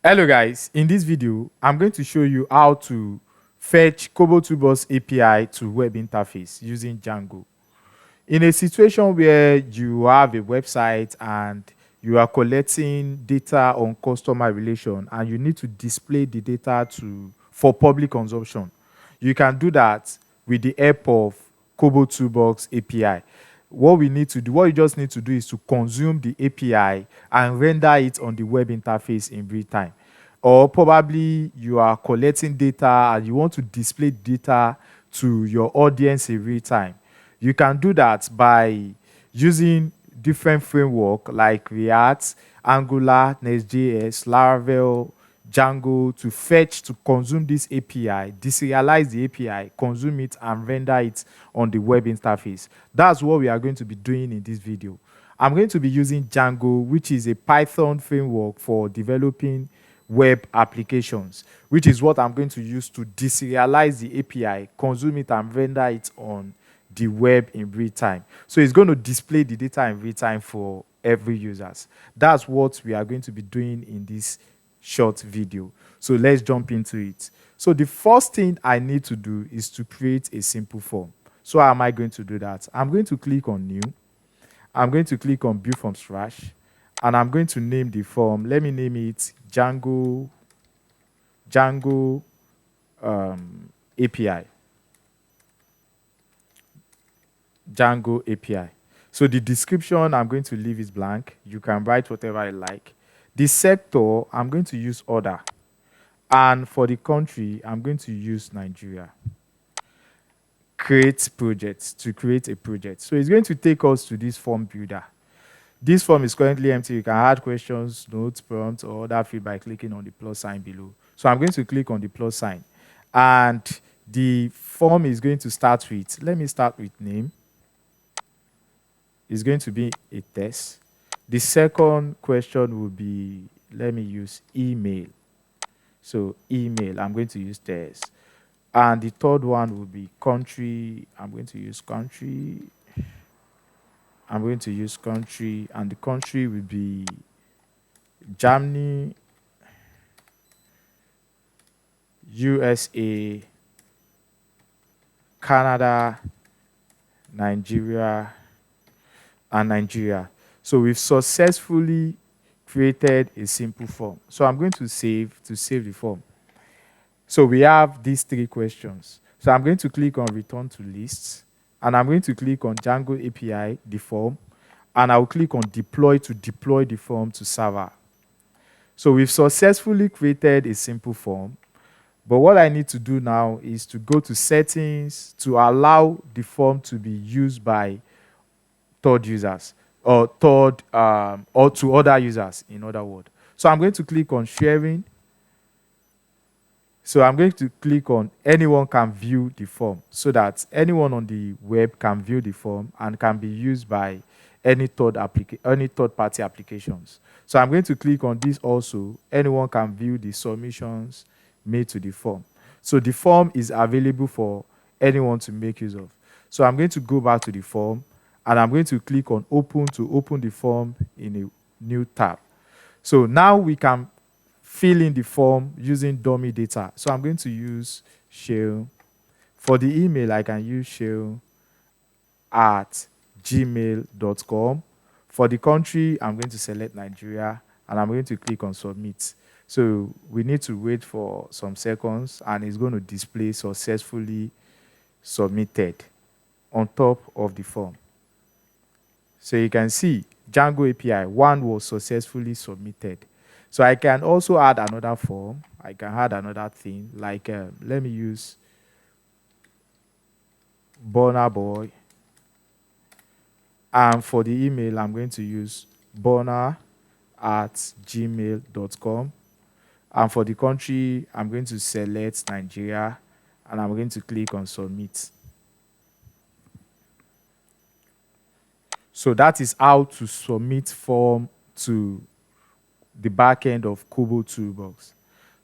Hello guys, in this video, I'm going to show you how to fetch Kobotoolbox API to web interface using Django. In a situation where you have a website and you are collecting data on customer relation and you need to display the data for public consumption, you can do that with the help of Kobotoolbox API. What you just need to do is to consume the API and render it on the web interface in real time. Or probably you are collecting data and you want to display data to your audience in real time. You can do that by using different framework like React, Angular, Next.js, Laravel, Django to consume this API, deserialize the API, consume it, and render it on the web interface. That's what we are going to be doing in this video. I'm going to be using Django, which is a Python framework for developing web applications, which is what I'm going to use to deserialize the API, consume it, and render it on the web in real time. So it's going to display the data in real time for every users. That's what we are going to be doing in this short video. So let's jump into it. So the first thing I need to do is to create a simple form. So how am I going to do that? I'm going to click on new. I'm going to click on build from scratch, and I'm going to name the form. Let me name it Django API. Django API. So the description, I'm going to leave it blank. You can write whatever I like. The sector, I'm going to use order. And for the country, I'm going to use Nigeria. Create projects, to create a project. So it's going to take us to this form builder. This form is currently empty. You can add questions, notes, prompts, or other field by clicking on the plus sign below. So I'm going to click on the plus sign. And the form is going to start with, let me start with name. It's going to be a test. The second question will be, let me use email. So email, I'm going to use test. And the third one will be country. I'm going to use country. I'm going to use country, and the country will be Germany, USA, Canada, Nigeria, and Nigeria. So we've successfully created a simple form. So I'm going to save the form. So we have these three questions. So I'm going to click on return to lists, and I'm going to click on Django API, the form, and I'll click on deploy to deploy the form to server. So we've successfully created a simple form. But what I need to do now is to go to settings to allow the form to be used by third users or to other users, in other words. So I'm going to click on sharing. So I'm going to click on anyone can view the form, so that anyone on the web can view the form and can be used by any third-party applications. So I'm going to click on this also. Anyone can view the submissions made to the form. So the form is available for anyone to make use of. So I'm going to go back to the form, and I'm going to click on open to open the form in a new tab. So now we can fill in the form using dummy data. So I'm going to use shell. For the email, I can use shell at gmail.com. For the country, I'm going to select Nigeria, and I'm going to click on submit. So we need to wait for some seconds, and it's going to display successfully submitted on top of the form. So you can see Django API 1 was successfully submitted. So I can also add another form. I can add another thing, like let me use Burner Boy. And for the email, I'm going to use burner at gmail.com. And for the country, I'm going to select Nigeria, and I'm going to click on submit. So that is how to submit form to the backend of Kobotoolbox.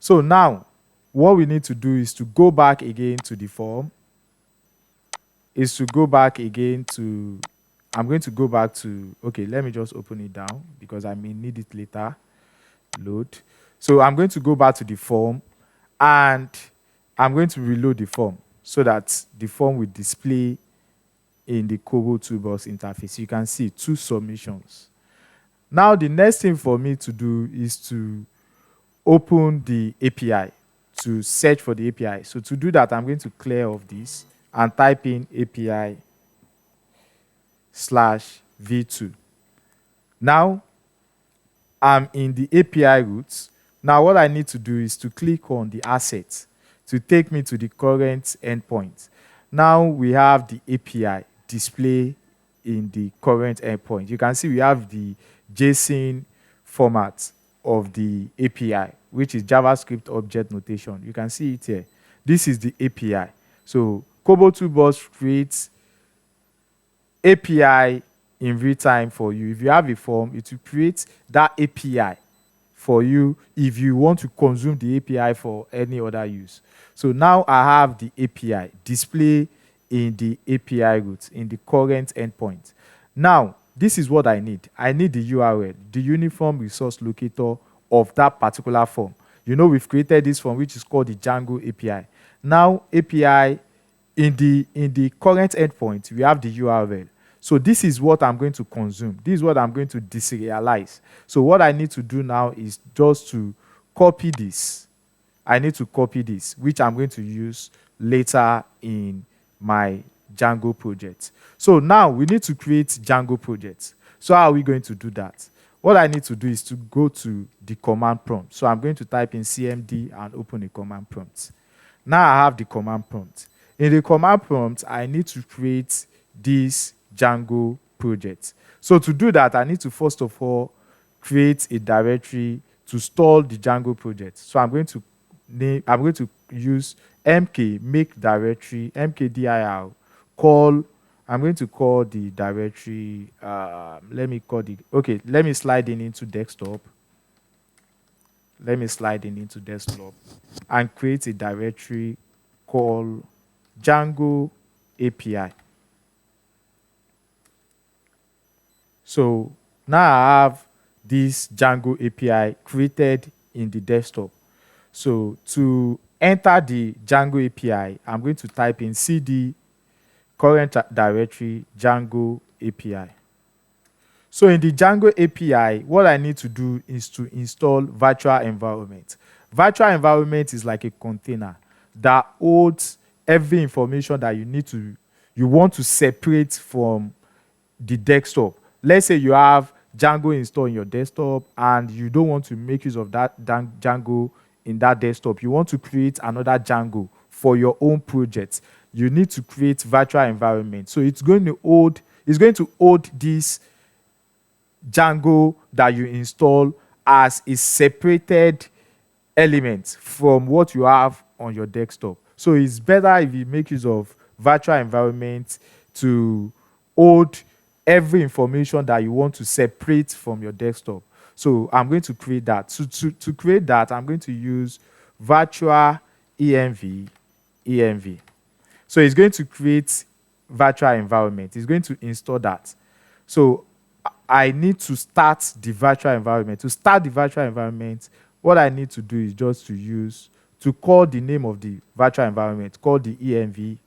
So now, what we need to do is to go back again to the form. I'm going to go back to, okay, let me just open it down because I may need it later. Load. So I'm going to go back to the form and I'm going to reload the form so that the form will display in the Kobotoolbox interface. You can see 2 submissions. Now, the next thing for me to do is to open the API to search for the API. So to do that, I'm going to clear off this and type in API slash v2. Now, I'm in the API route. Now, what I need to do is to click on the asset to take me to the current endpoint. Now, we have the API display in the current endpoint. You can see we have the JSON format of the API, which is JavaScript object notation. You can see it here. This is the API. So Kobotoolbox creates API in real time for you. If you have a form, it will create that API for you if you want to consume the API for any other use. So now I have the API display in the API route in the current endpoint. Now, this is what I need. I need the URL, the uniform resource locator of that particular form. You know, we've created this form, which is called the Django API. Now, API in the current endpoint, we have the URL. So this is what I'm going to consume. This is what I'm going to deserialize. So what I need to do now is just to copy this. I need to copy this, which I'm going to use later in my Django project. So now we need to create Django projects. So how are we going to do that? What I need to do is to go to the command prompt. So I'm going to type in CMD and open a command prompt. Now I have the command prompt. In the command prompt, I need to create this Django project. So to do that, I need to first of all create a directory to store the Django project. So I'm going to use mk make directory mkdir call. I'm going to call the directory. Let me slide in into desktop. Let me slide in into desktop and create a directory called Django API. So now I have this Django API created in the desktop. So to enter the Django API, I'm going to type in cd current directory Django API. So in the Django API, what I need to do is to install virtual environment. Virtual environment is like a container that holds every information that you want to separate from the desktop. Let's say you have Django installed in your desktop and you don't want to make use of that Django in that desktop. You want to create another Django for your own project. You need to create virtual environment. So it's going to hold this Django that you install as a separated element from what you have on your desktop. So it's better if you make use of virtual environment to hold every information that you want to separate from your desktop. So I'm going to create that. So to create that, I'm going to use virtual env. So it's going to create virtual environment. It's going to install that. So I need to start the virtual environment. To start the virtual environment, what I need to do is just to call the name of the virtual environment, call the env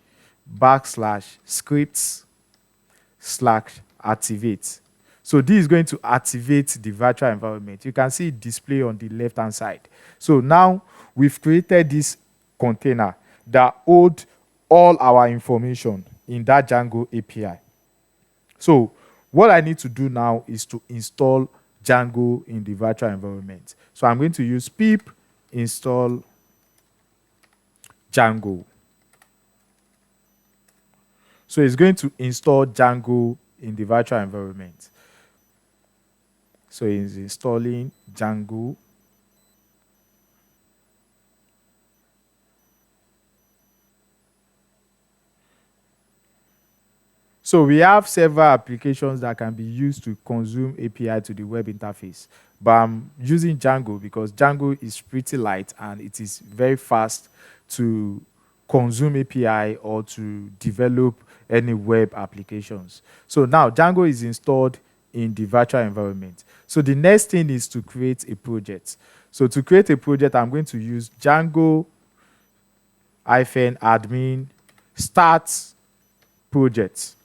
/scripts/activate. So this is going to activate the virtual environment. You can see it display on the left-hand side. So now we've created this container that holds all our information in that Django API. So what I need to do now is to install Django in the virtual environment. So I'm going to use pip install Django. So it's going to install Django in the virtual environment. So it's installing Django. So we have several applications that can be used to consume API to the web interface. But I'm using Django because Django is pretty light and it is very fast to consume API or to develop any web applications. So now Django is installed in the virtual environment. So the next thing is to create a project. So to create a project, I'm going to use Django -admin start project.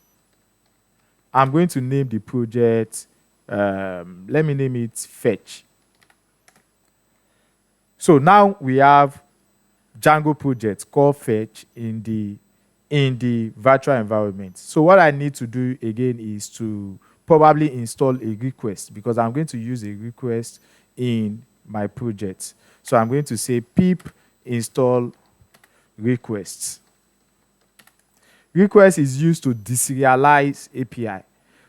I'm going to name the project, let me name it fetch. So now we have Django project called fetch in the virtual environment. So what I need to do again is to probably install a request, because I'm going to use a request in my project. So I'm going to say pip install requests. Request is used to deserialize API.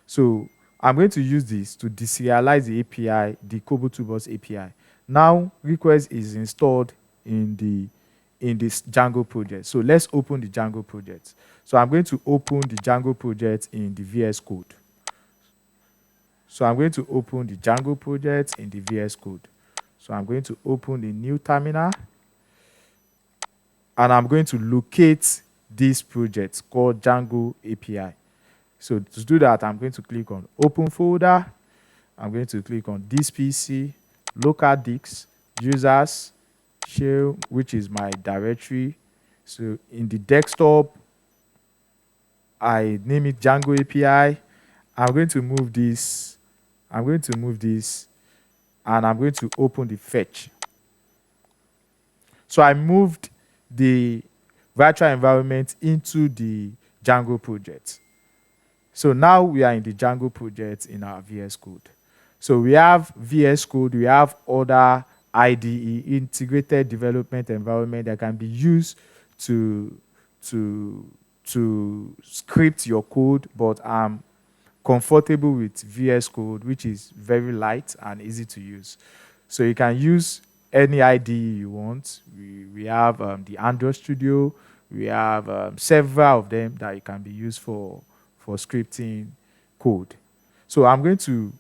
So I'm going to use this to deserialize the API, the Kobotoolbox API. Now request is installed in this Django project. So let's open the Django project. So I'm going to open the Django project in the VS Code. So I'm going to open the Django project in the VS Code. So I'm going to open the new terminal, and I'm going to locate this project called Django API. So to do that, I'm going to click on Open Folder. I'm going to click on this PC, local disk, users, shell, which is my directory. So in the desktop, I name it Django API. I'm going to move this. I'm going to move this, and I'm going to open the fetch. So I moved the virtual environment into the Django project. So now we are in the Django project in our VS Code. So we have VS Code, we have other IDE, integrated development environment, that can be used to script your code, but I'm comfortable with VS Code, which is very light and easy to use. So you can use any IDE you want. We have the Android Studio. We have several of them that you can be used for scripting code. So I'm going to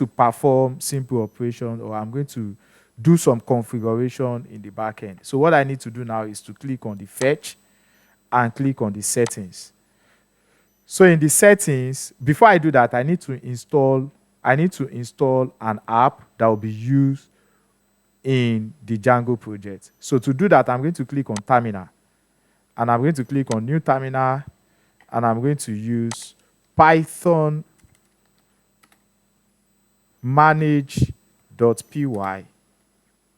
perform simple operation, or I'm going to do some configuration in the backend. So what I need to do now is to click on the fetch and click on the settings. So in the settings, before I do that, I need to install an app that will be used in the Django project. So to do that, I'm going to click on terminal, and I'm going to click on new terminal, and I'm going to use Python manage.py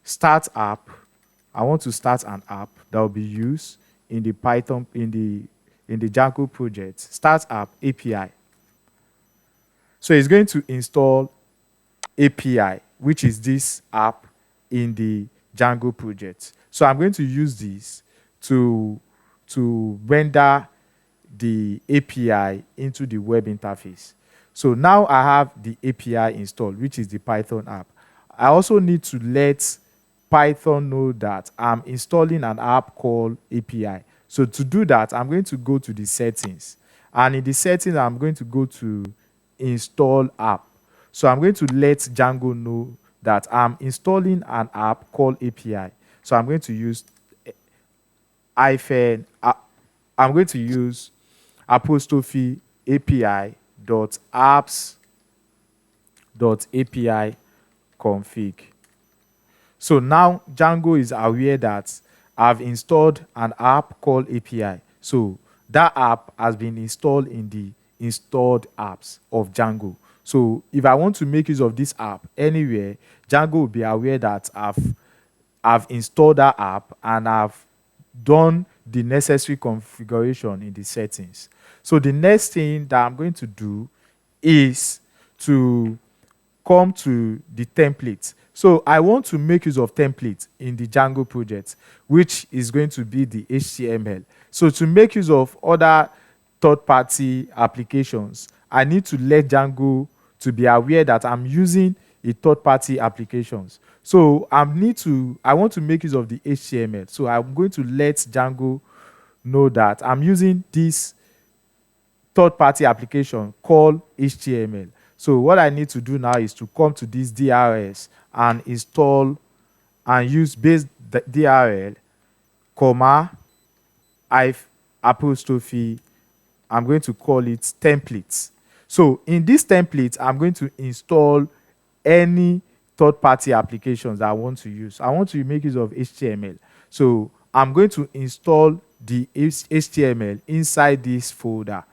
start app. I want to start an app that will be used in the Python in the Django project. Start app API. So it's going to install API, which is this app in the Django project. So I'm going to use this to render the API into the web interface. So now I have the API installed, which is the Python app. I also need to let Python know that I'm installing an app called API. So to do that, I'm going to go to the settings. And in the settings, I'm going to go to install app. So I'm going to let Django know that I'm installing an app called API. So I'm going to use I'm going to use apostrophe API dot apps dot API config. So now Django is aware that I've installed an app called API. So that app has been installed in the installed apps of Django. So if I want to make use of this app anywhere, Django will be aware that I've installed that app and I've done the necessary configuration in the settings. So the next thing that I'm going to do is to come to the template. So I want to make use of templates in the Django project, which is going to be the HTML. So to make use of other third-party applications, I need to let Django to be aware that I'm using a third-party applications. So I want to make use of the HTML. So I'm going to let Django know that I'm using this third-party application called HTML. So what I need to do now is to come to this DRS and install and use base DRL, comma, apostrophe, I'm going to call it templates. So in this template, I'm going to install any third-party applications that I want to use. I want to make use of HTML. So I'm going to install the HTML inside this folder.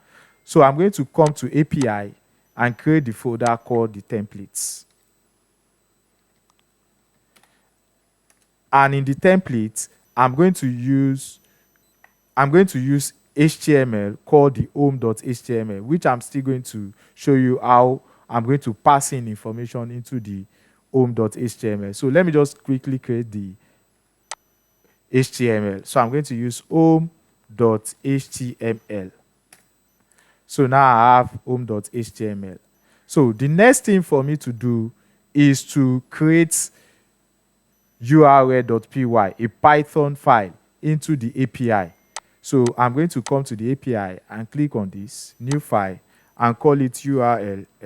So I'm going to come to API and create the folder called the templates. And in the template, I'm going to use HTML called the home.html, which I'm still going to show you how I'm going to pass in information into the home.html. So let me just quickly create the HTML. So I'm going to use home.html. So now I have home.html. So the next thing for me to do is to create url.py, a Python file, into the API. So I'm going to come to the API and click on this new file and call it url.py.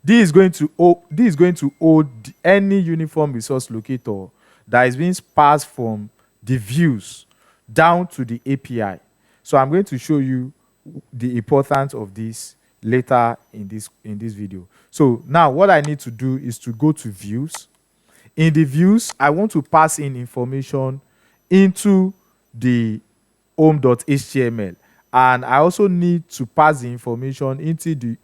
This is going to hold any uniform resource locator that is being passed from the views down to the API. So I'm going to show you the importance of this later in this video. So now what I need to do is to go to views. In the views, I want to pass in information into the home.html, and I also need to pass the information into the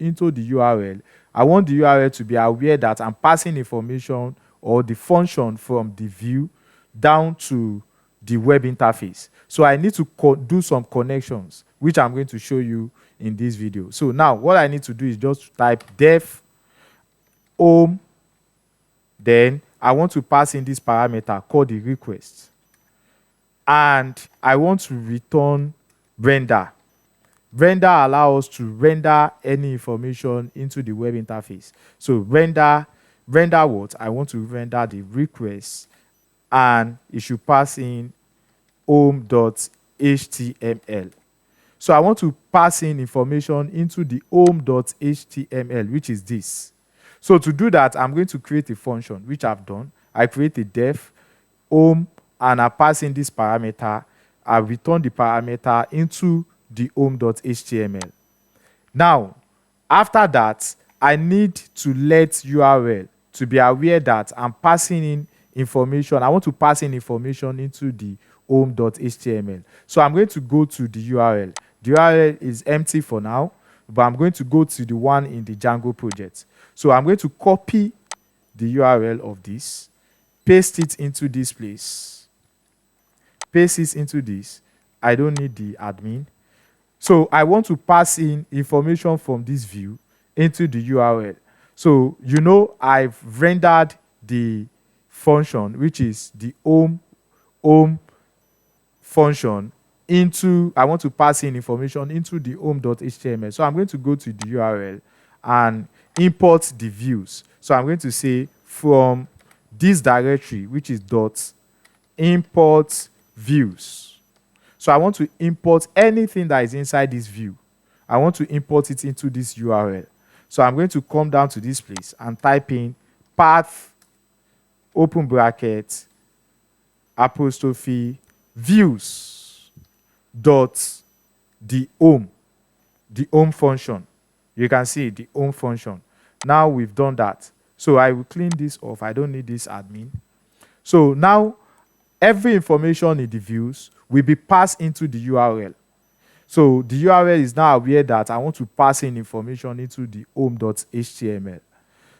URL. I want the URL to be aware that I'm passing information or the function from the view down to the web interface. So I need to do some connections, which I'm going to show you in this video. So now what I need to do is just type def home, then I want to pass in this parameter called the request, and I want to return render. Render allows us to render any information into the web interface. So render what? I want to render the request, and it should pass in home.html. So I want to pass in information into the home.html, which is this. So to do that, I'm going to create a function, which I've done. I create a def home, and I pass in this parameter. I return the parameter into the home.html. Now, after that, I need to let URL to be aware that I'm passing in information. I want to pass in information into the home.html. So I'm going to go to the URL. The URL is empty for now, but I'm going to go to the one in the Django project. So I'm going to copy the URL of this, paste it into this place. Paste it into this. I don't need the admin. So I want to pass in information from this view into the URL. So I've rendered the function, which is the home function, into, I want to pass in information into the home.html. So I'm going to go to the URL and import the views. So I'm going to say from this directory, which is .import views. So I want to import anything that is inside this view. I want to import it into this URL. So I'm going to come down to this place and type in path, open bracket, apostrophe, views, dot, the home function. You can see the home function. Now we've done that. So I will clean this off. I don't need this admin. So now every information in the views will be passed into the URL. So the URL is now aware that I want to pass in information into the home.html.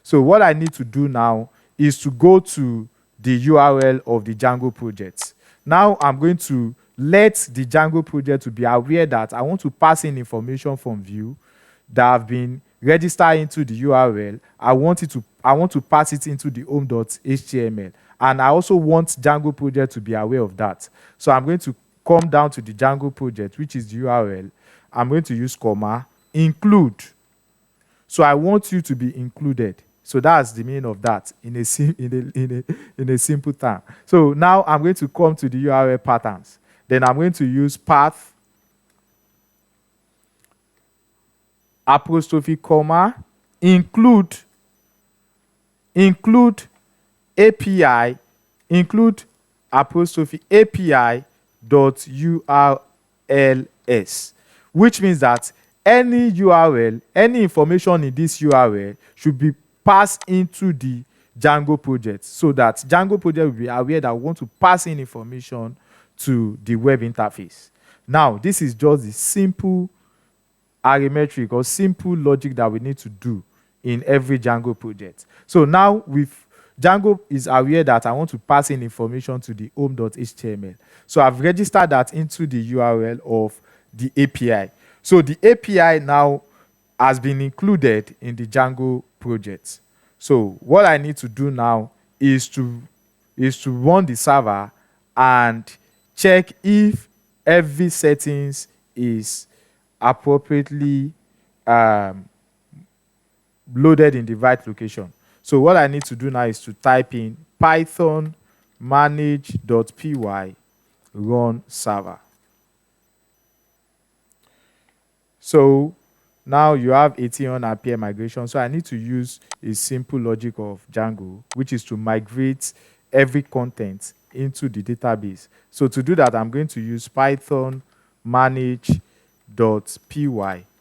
So what I need to do now is to go to the URL of the Django project. Now I'm going to let the Django project to be aware that I want to pass in information from view that have been registered into the URL. I want to pass it into the home.html. And I also want Django project to be aware of that. So I'm going to come down to the Django project, which is the URL. I'm going to use comma, include. So I want you to be included. So that's the meaning of that in a simple term. So now I'm going to come to the URL patterns. Then I'm going to use path, apostrophe, comma, include API, include apostrophe API dot URLs, which means that any URL, any information in this URL should be passed into the Django project, so that Django project will be aware that we want to pass in information to the web interface. Now, this is just the simple arithmetic or simple logic that we need to do in every Django project. So now with Django is aware that I want to pass in information to the home.html. So I've registered that into the URL of the API. So the API now has been included in the Django project. So what I need to do now is to run the server and check if every settings is appropriately loaded in the right location. So what I need to do now is to type in python manage.py run server. So now you have 18 API migration. So I need to use a simple logic of Django, which is to migrate every content into the database. So to do that, I'm going to use python manage.py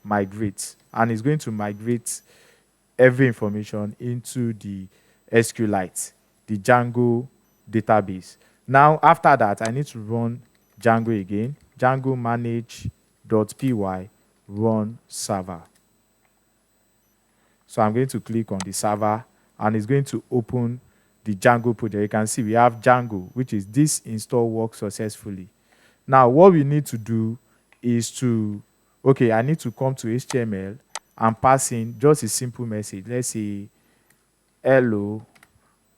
migrate, and it's going to migrate every information into the SQLite, the Django database. Now, after that, I need to run Django again. Django manage.py run server. So I'm going to click on the server, and it's going to open the Django project. You can see we have Django, which is this install works successfully. Now, what we need to do is to, okay, I need to come to HTML and pass in just a simple message. Let's say, hello,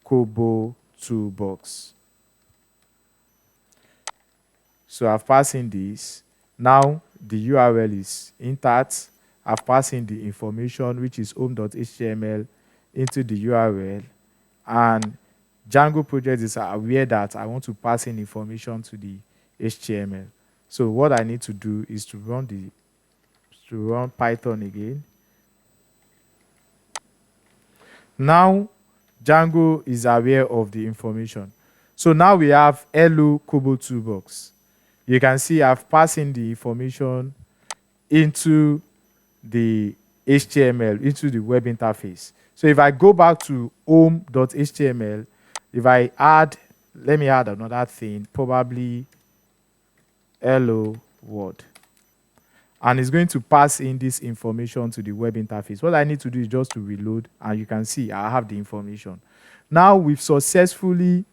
Kobotoolbox. So I've passed in this. Now the URL is intact. I've passed in the information, which is home.html, into the URL. And Django project is aware that I want to pass in information to the HTML. So what I need to do is to run Python again. Now Django is aware of the information. So now we have hello Kobotoolbox. You can see I've passed in the information into the HTML, into the web interface. So if I go back to home.html, if I add, let me add another thing, probably hello world. And it's going to pass in this information to the web interface. What I need to do is just to reload, and you can see I have the information. Now we've successfully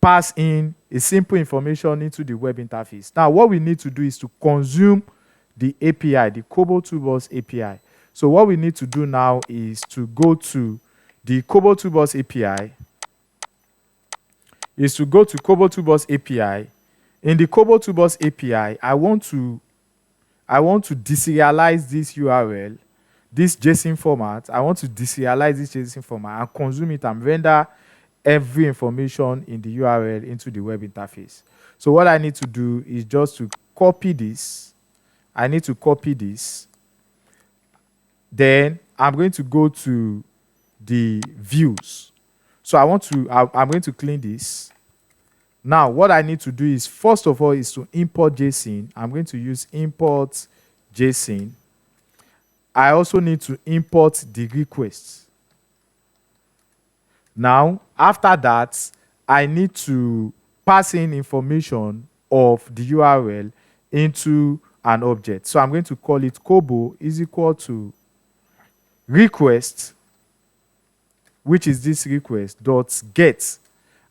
passed in a simple information into the web interface. Now what we need to do is to consume the API, the Kobotoolbox API. So what we need to do now is to go to the Kobotoolbox API. In the Kobotoolbox API, I want to deserialize this URL, this JSON format. I want to deserialize this JSON format and consume it and render every information in the URL into the web interface. So what I need to do is just to copy this. I need to copy this. Then I'm going to go to the views. So I'm going to clean this. Now, what I need to do is, first of all, is to import JSON. I'm going to use import JSON. I also need to import the request. Now, after that, I need to pass in information of the URL into an object. So I'm going to call it Kobo is equal to request, which is this request, dot get.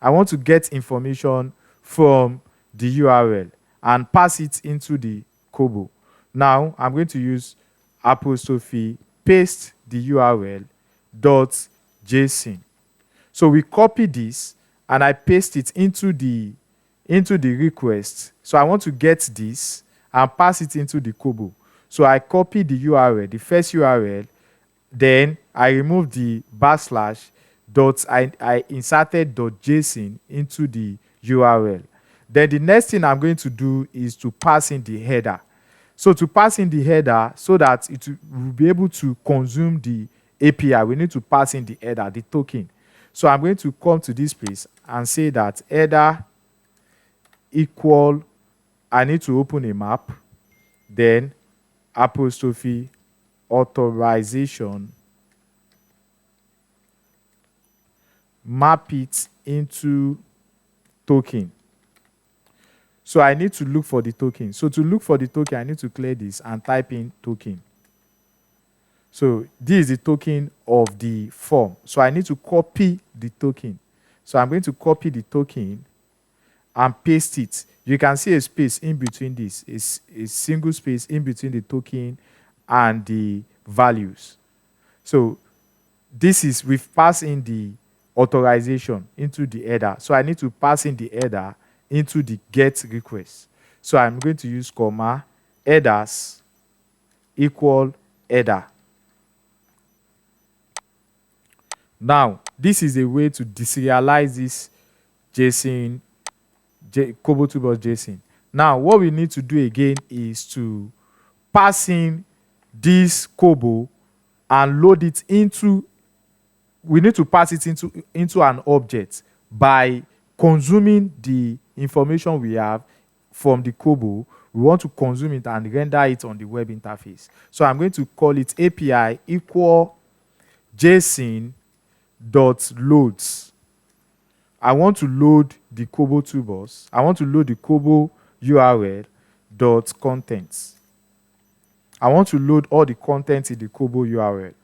I want to get information from the URL and pass it into the Kobo. Now I'm going to use apostrophe paste the URL dot JSON. So we copy this and I paste it into the request. So I want to get this and pass it into the Kobo. So I copy the URL, the first URL, then I remove the backslash dot I inserted .json into the URL. Then the next thing I'm going to do is to pass in the header. So to pass in the header so that it will be able to consume the API, we need to pass in the header, the token. So I'm going to come to this place and say that header equal, I need to open a map. Then apostrophe authorization, map it into token. So I need to look for the token. So to look for the token, I need to clear this and type in token. So this is the token of the form. So I need to copy the token. So I'm going to copy the token and paste it. You can see a space in between this. It's a single space in between the token and the values. So this is, we've passed in the authorization into the header. So I need to pass in the header into the get request. So I'm going to use comma headers equal header. Now, this is a way to deserialize this JSON, Kobotoolbox JSON. Now, what we need to do again is to pass in this Kobo and load it into, we need to pass it into an object by consuming the information we have from the Kobo. We want to consume it and render it on the web interface. So I'm going to call it API equal JSON dot loads. I want to load the Kobotoolbox. I want to load the Kobo URL dot contents. I want to load all the content in the Kobo URL.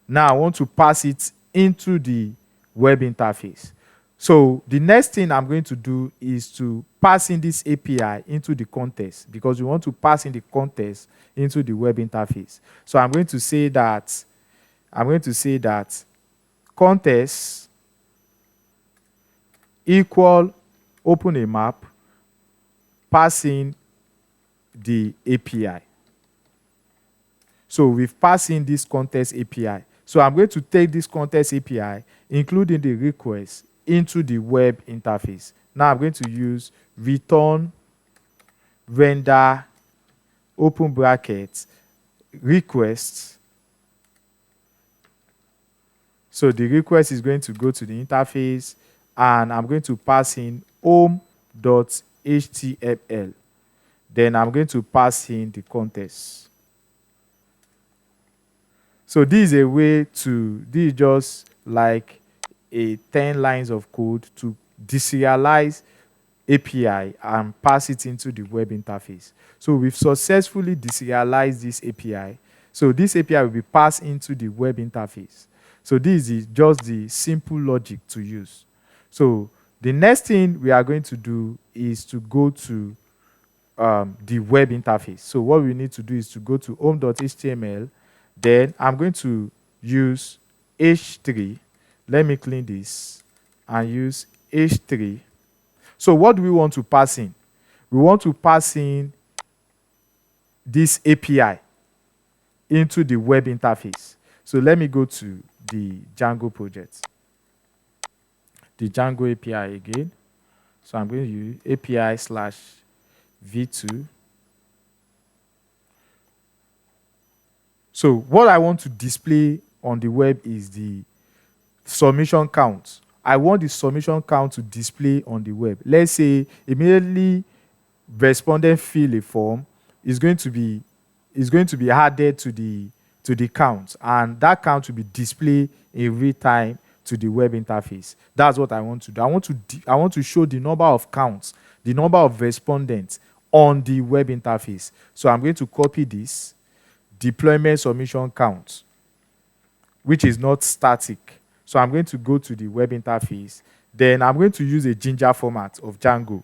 Now I want to pass it into the web interface. So the next thing I'm going to do is to pass in this API into the context, because we want to pass in the context into the web interface. So I'm going to say that context equal open a map, passing the API. So we've passed in this context API. So I'm going to take this context API, including the request, into the web interface. Now I'm going to use return render open bracket request. So the request is going to go to the interface, and I'm going to pass in home.html. Then I'm going to pass in the context. So this is a way to, this is just like a 10 lines of code to deserialize API and pass it into the web interface. So we've successfully deserialized this API. So this API will be passed into the web interface. So this is just the simple logic to use. So the next thing we are going to do is to go to the web interface. So what we need to do is to go to home.html. Then I'm going to use h3. Let me clean this and use h3. So what do we want to pass in? We want to pass in this API into the web interface. So let me go to the Django project. The Django API again. So I'm going to use API/v2. So what I want to display on the web is the submission count. I want the submission count to display on the web. Let's say immediately respondent fill a form is going to be added to the count, and that count will be displayed in real time to the web interface. That's what I want to do. I want to show the number of counts, the number of respondents on the web interface. So I'm going to copy this deployment submission count, which is not static. So I'm going to go to the web interface. Then I'm going to use a Ginger format of Django.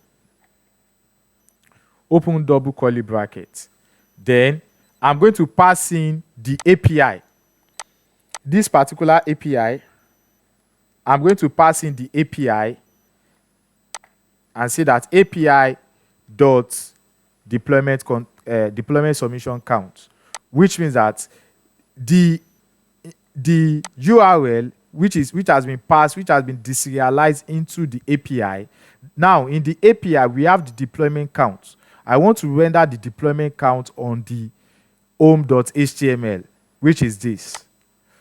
Open double curly bracket. Then I'm going to pass in the API. This particular API, I'm going to pass in the API and say that API dot deployment submission count, which means that the URL which has been passed, which has been deserialized into the API. Now in the API we have the deployment count. I want to render the deployment count on the home.html, which is this.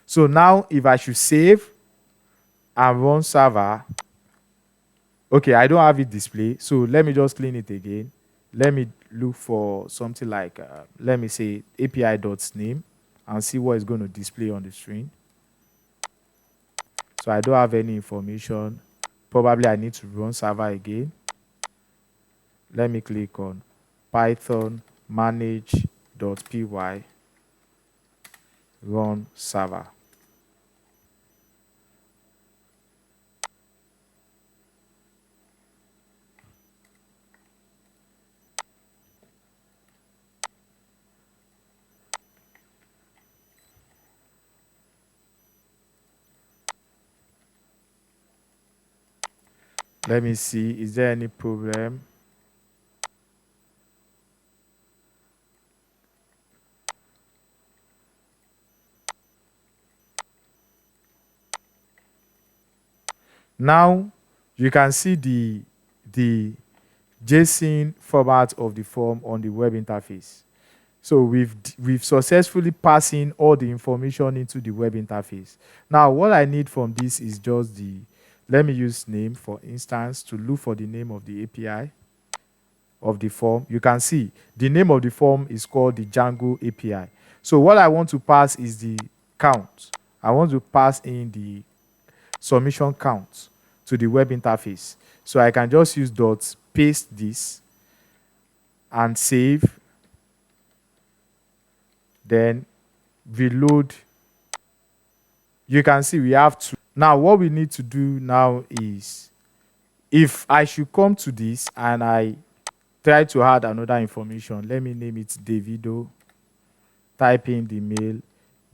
So now if I should save and run server, okay, I don't have it display, so let me just clean it again. Let me look for something like, let me say, API.name and see what is going to display on the screen. So I don't have any information. Probably I need to run server again. Let me click on Python manage.py run server. Let me see, is there any problem? Now you can see the JSON format of the form on the web interface. So we've successfully passed in all the information into the web interface. Now what I need from this is just let me use name for instance to look for the name of the API of the form. You can see the name of the form is called the Django API. So what I want to pass is the count. I want to pass in the submission count to the web interface. So I can just use dot paste this and save, then reload. You can see we have two. Now what we need to do now is, if I should come to this and I try to add another information, let me name it Davido, type in the mail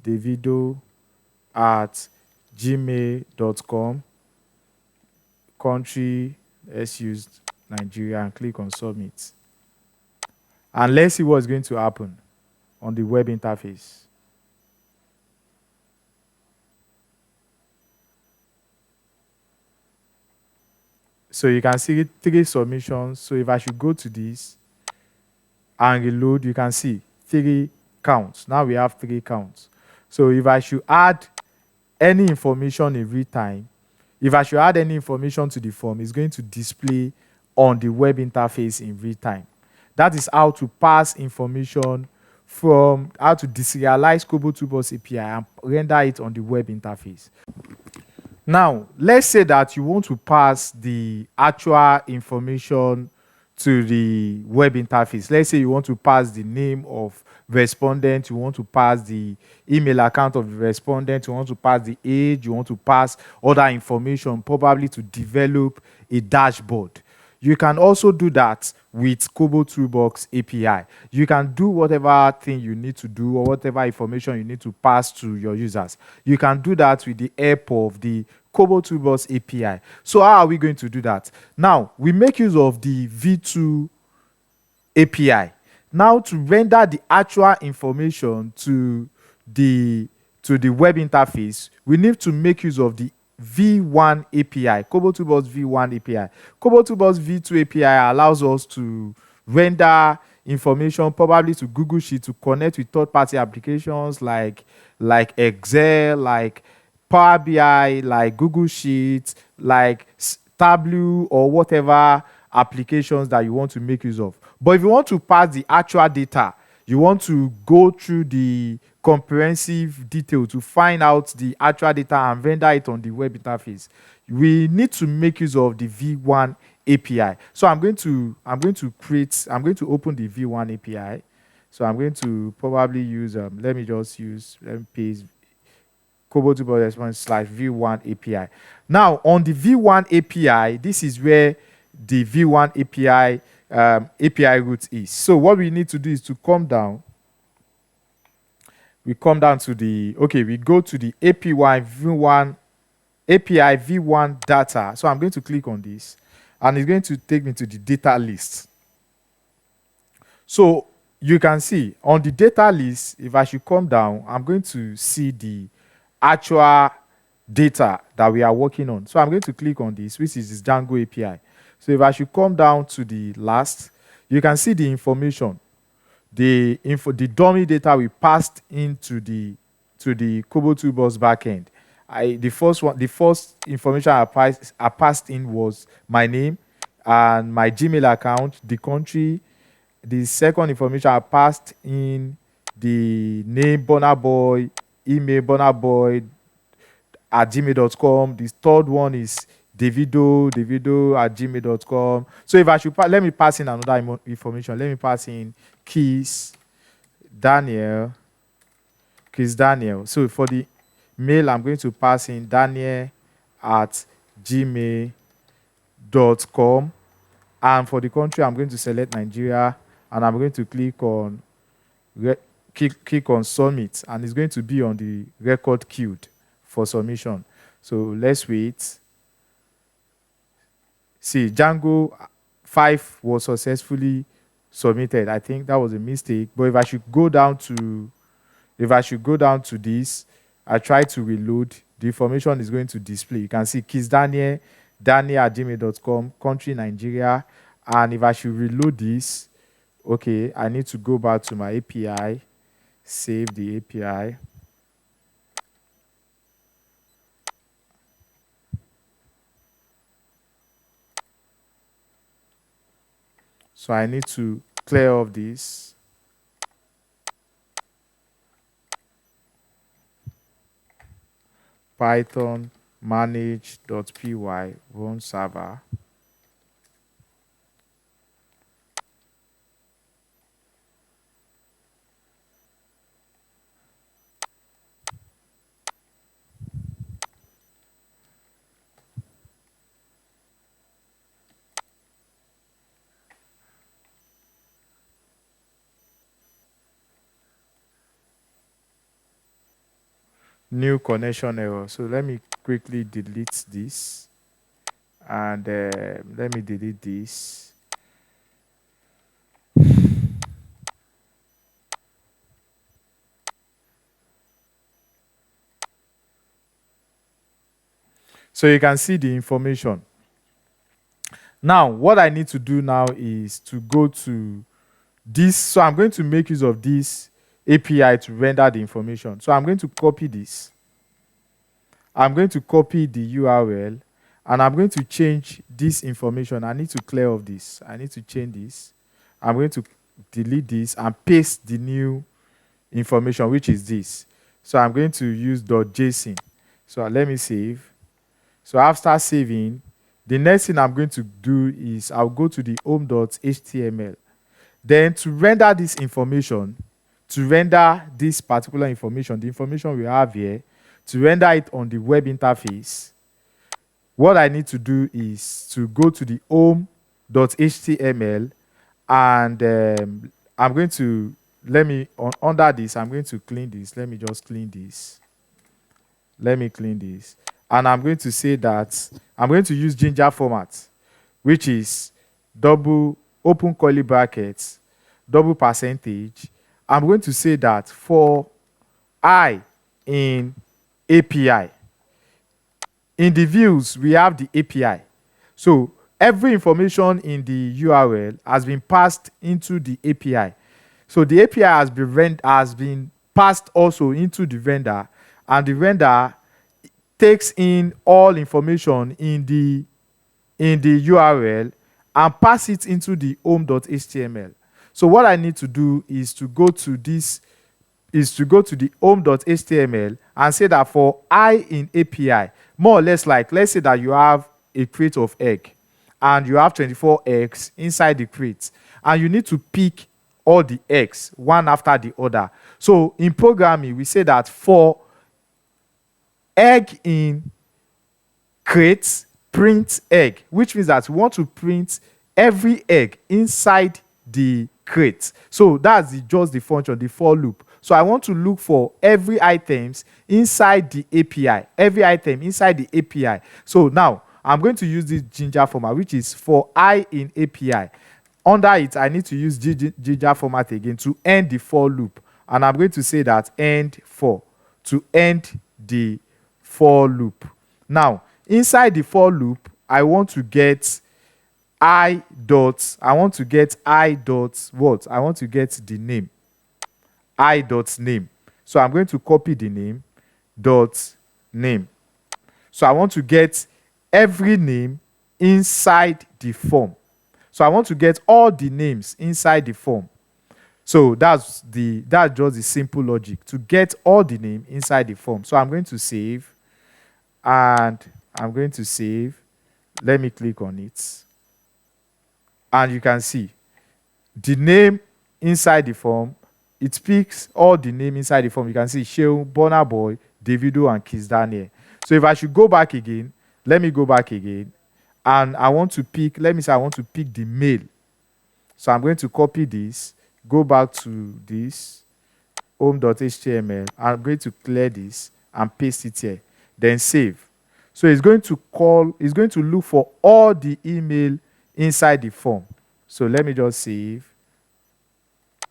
davido@gmail.com, country, let's use Nigeria, and click on submit. And let's see what's going to happen on the web interface. So you can see 3 submissions. So if I should go to this and reload, you can see 3 counts. Now we have 3 counts. So if I should add any information in real time, if I should add any information to the form, it's going to display on the web interface in real time. That is how to pass information from how to deserialize Kobotoolbox API and render it on the web interface. Now, let's say that you want to pass the actual information to the web interface. Let's say you want to pass the name of respondent, you want to pass the email account of the respondent, you want to pass the age, you want to pass other information, probably to develop a dashboard. You can also do that with Kobotoolbox API. You can do whatever thing you need to do or whatever information you need to pass to your users. You can do that with the help of the Kobotoolbox API. So how are we going to do that? Now, we make use of the V2 API. Now, to render the actual information to the web interface, we need to make use of the V1 API, Kobotoolbox V1 API. Kobotoolbox V2 API allows us to render information probably to Google Sheets, to connect with third-party applications like Excel, like Power BI, like Google Sheets, like Tableau, or whatever applications that you want to make use of. But if you want to pass the actual data, you want to go through the comprehensive detail to find out the actual data and render it on the web interface, we need to make use of the V1 API. So I'm going to open the V1 API. So I'm going to probably use let me paste Kobotoolbox response / V1 API. Now on the V1 API, this is where the V1 API API root is. So what we need to do is to come down. We come down to we go to the API V1 data. So I'm going to click on this and it's going to take me to the data list. So you can see on the data list, if I should come down, I'm going to see the actual data that we are working on. So I'm going to click on this, which is this Django API. So if I should come down to the last, you can see the information. The dummy data we passed into the Kobotoolbox backend. The first information I passed in was my name and my Gmail account, the country, the second information I passed in the name Burna Boy, email Burna Boy at gmail.com. The third one is Davido at gmail.com. So if I should let me pass in another information. Let me pass in keys Daniel. Keys Daniel. So for the mail, I'm going to pass in Daniel at gmail.com. And for the country, I'm going to select Nigeria, and I'm going to click on click on submit, and it's going to be on the record queued for submission. So let's wait. See, Django 5 was successfully submitted. I think that was a mistake. But if I should go down to this, I try to reload, the information is going to display. You can see Kiss Daniel at gmail.com, country Nigeria. And if I should reload this, okay, I need to go back to my API, save the API. So I need to clear off this. Python manage.py run server. New connection error. So let me quickly delete this, and let me delete this. So you can see the information. Now, what I need to do now is to go to this. So I'm going to make use of this API to render the information. So I'm going to copy this. I'm going to copy the URL, and I'm going to change this information. I need to clear off this. I need to change this. I'm going to delete this and paste the new information, which is this. So I'm going to use .json. So let me save. So after saving, the next thing I'm going to do is I'll go to the home.html. Then to render this information, to render this particular information, the information we have here, to render it on the web interface, what I need to do is to go to the home.html, and I'm going to, under this, I'm going to clean this. Let me just clean this. Let me clean this. And I'm going to say that I'm going to use Ginger format, which is double open curly brackets, double percentage. I'm going to say that for I in API, in the views, we have the API. So every information in the URL has been passed into the API. So the API has been passed also into the vendor, and the vendor takes in all information in the URL and pass it into the home.html. So what I need to do is to go to the home.html and say that for I in API, more or less, like, let's say that you have a crate of egg and you have 24 eggs inside the crate, and you need to pick all the eggs one after the other. So in programming, we say that for egg in crate, print egg, which means that we want to print every egg inside the crate. So that's just the function, the for loop. So I want to look for every items inside the API, every item inside the API. So now I'm going to use this Ginger format, which is for I in API. Under it, I need to use Ginger format again to end the for loop. And I'm going to say that end for, to end the for loop. Now, inside the for loop, I want to get I want to get the name. I dot name. So I'm going to copy the name dot name. So I want to get every name inside the form. So I want to get all the names inside the form. So that's just the simple logic to get all the name inside the form. So I'm going to save, and I'm going to save. Let me click on it. And you can see the name inside the form. It picks all the name inside the form. You can see Shehu, Burna Boy, Davido, and Kiss Daniel. So if I should go back again, let me go back again. And I want to pick, let me say I want to pick the male. So I'm going to copy this, go back to this, home.html. I'm going to clear this and paste it here. Then save. So it's going to look for all the email inside the form. So let me just save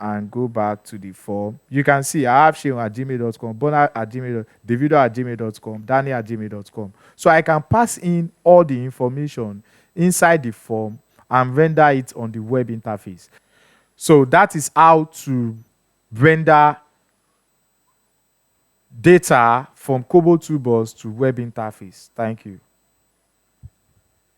and go back to the form. You can see I have Shehu at gmail.com, Bona at gmail.com, Davido at gmail.com, Daniel at gmail.com. So I can pass in all the information inside the form and render it on the web interface. So that is how to render data from Kobotoolbox to web interface. Thank you.